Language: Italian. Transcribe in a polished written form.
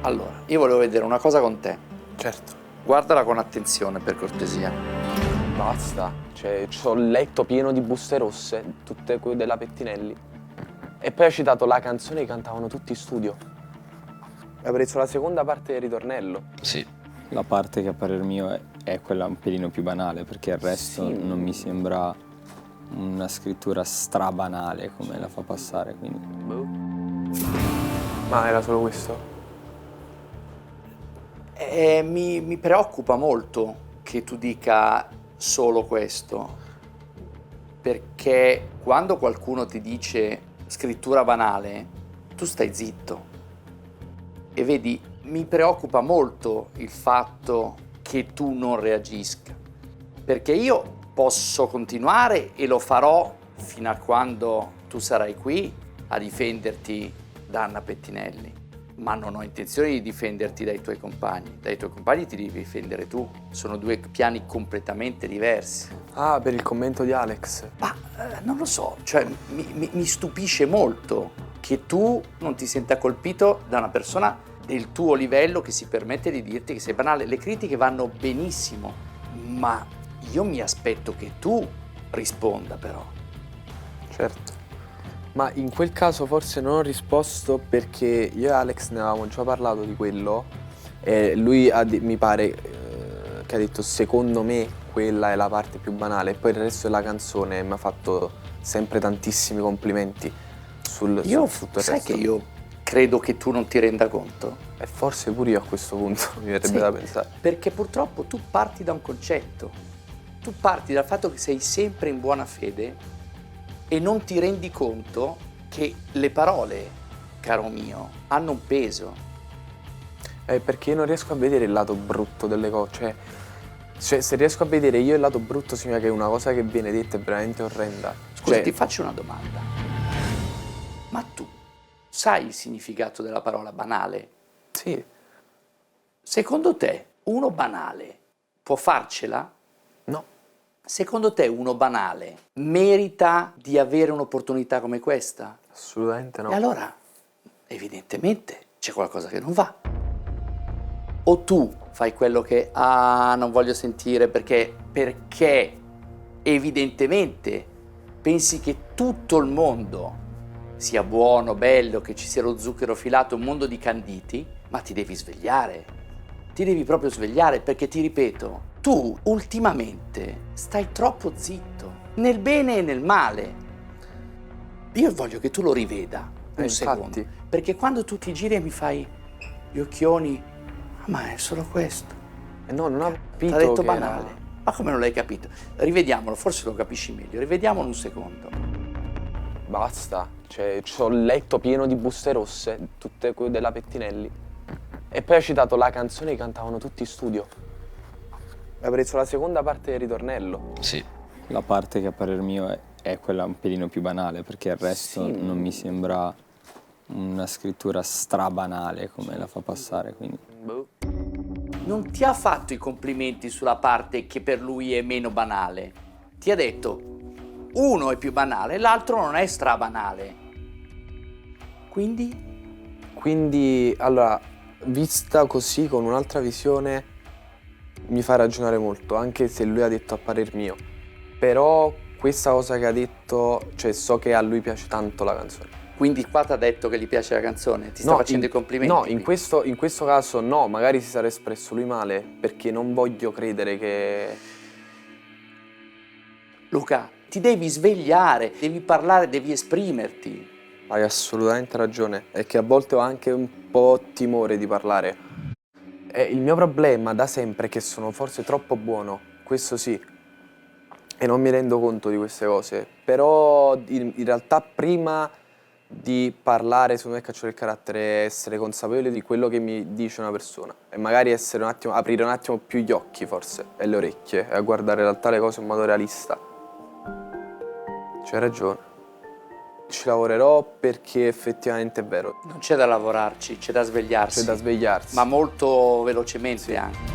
Allora, io volevo vedere una cosa con te. Certo. Guardala con attenzione, per cortesia. Basta. Cioè, c'ho il letto pieno di buste rosse, tutte quelle della Pettinelli. E poi ha citato la canzone che cantavano tutti in studio. Ha preso la seconda parte del ritornello. Sì. La parte che a parer mio è quella un pelino più banale, perché il resto Sì. non mi sembra una scrittura strabanale come la fa passare, quindi. Ma era solo questo? Mi preoccupa molto che tu dica solo questo, perché quando qualcuno ti dice scrittura banale, tu stai zitto. E vedi, mi preoccupa molto il fatto che tu non reagisca, perché io posso continuare e lo farò fino a quando tu sarai qui a difenderti da Anna Pettinelli, ma non ho intenzione di difenderti dai tuoi compagni. Dai tuoi compagni ti devi difendere tu, sono due piani completamente diversi. Ah, per il commento di Alex. Ma non lo so, cioè mi stupisce molto che tu non ti senta colpito da una persona del tuo livello che si permette di dirti che sei banale. Le critiche vanno benissimo, ma io mi aspetto che tu risponda però. Certo. Ma in quel caso forse non ho risposto perché io e Alex ne avevamo già parlato di quello e lui mi pare che ha detto secondo me quella è la parte più banale e poi il resto della canzone mi ha fatto sempre tantissimi complimenti sul tutto il sai resto. che io credo che tu non ti renda conto? E forse pure io a questo punto mi verrebbe Sì, da pensare. perché purtroppo tu parti da un concetto, tu parti dal fatto che sei sempre in buona fede e non ti rendi conto che le parole, caro mio, hanno un peso. Perché io non riesco a vedere il lato brutto delle cose, cioè se riesco a vedere io il lato brutto significa che una cosa che viene detta è veramente orrenda. Scusa, Cioè, ti faccio una domanda. Ma tu sai il significato della parola banale? sì, Secondo te uno banale può farcela? no. Secondo te uno banale merita di avere un'opportunità come questa? Assolutamente no. E allora, evidentemente, c'è qualcosa che non va. O tu fai quello che, non voglio sentire perché evidentemente pensi che tutto il mondo sia buono, bello, che ci sia lo zucchero filato, un mondo di canditi, ma ti devi svegliare. Ti devi proprio svegliare perché, ti ripeto, tu ultimamente stai troppo zitto, nel bene e nel male. Io voglio che tu lo riveda un secondo, infatti. perché quando tu ti giri e mi fai gli occhioni, ma è solo questo. No, non ho Ti capito ha detto che banale. era- Ma come non l'hai capito? Rivediamolo, forse lo capisci meglio. Rivediamolo un secondo. Basta. Cioè, c'ho il letto pieno di buste rosse, tutte quelle della Pettinelli. E poi ha citato la canzone che cantavano tutti in studio. Ha preso la seconda parte del ritornello. Sì. La parte che a parer mio è quella un pelino più banale, perché il resto Sì. non mi sembra una scrittura strabanale come la fa passare, quindi. Non ti ha fatto i complimenti sulla parte che per lui è meno banale. Ti ha detto, uno è più banale, l'altro non è strabanale. Quindi, allora, vista così, con un'altra visione, mi fa ragionare molto, anche se lui ha detto a parer mio. Però questa cosa che ha detto, cioè so che a lui piace tanto la canzone. Quindi qua ti ha detto che gli piace la canzone, ti sta facendo i complimenti? No, qui? in questo caso no, magari si sarà espresso lui male, perché non voglio credere che... Luca, ti devi svegliare, devi parlare, devi esprimerti. Hai assolutamente ragione, è che a volte ho anche un po' timore di parlare. Il mio problema da sempre è che sono forse troppo buono, questo sì, e non mi rendo conto di queste cose, però in realtà prima di parlare, secondo me il cacciare il carattere è essere consapevole di quello che mi dice una persona e magari essere un attimo, aprire un attimo più gli occhi forse e le orecchie e a guardare in realtà le cose in modo realista. C'hai ragione. Ci lavorerò perché effettivamente è vero, Non c'è da lavorarci, c'è da svegliarsi. c'è da svegliarsi. Ma molto velocemente anche.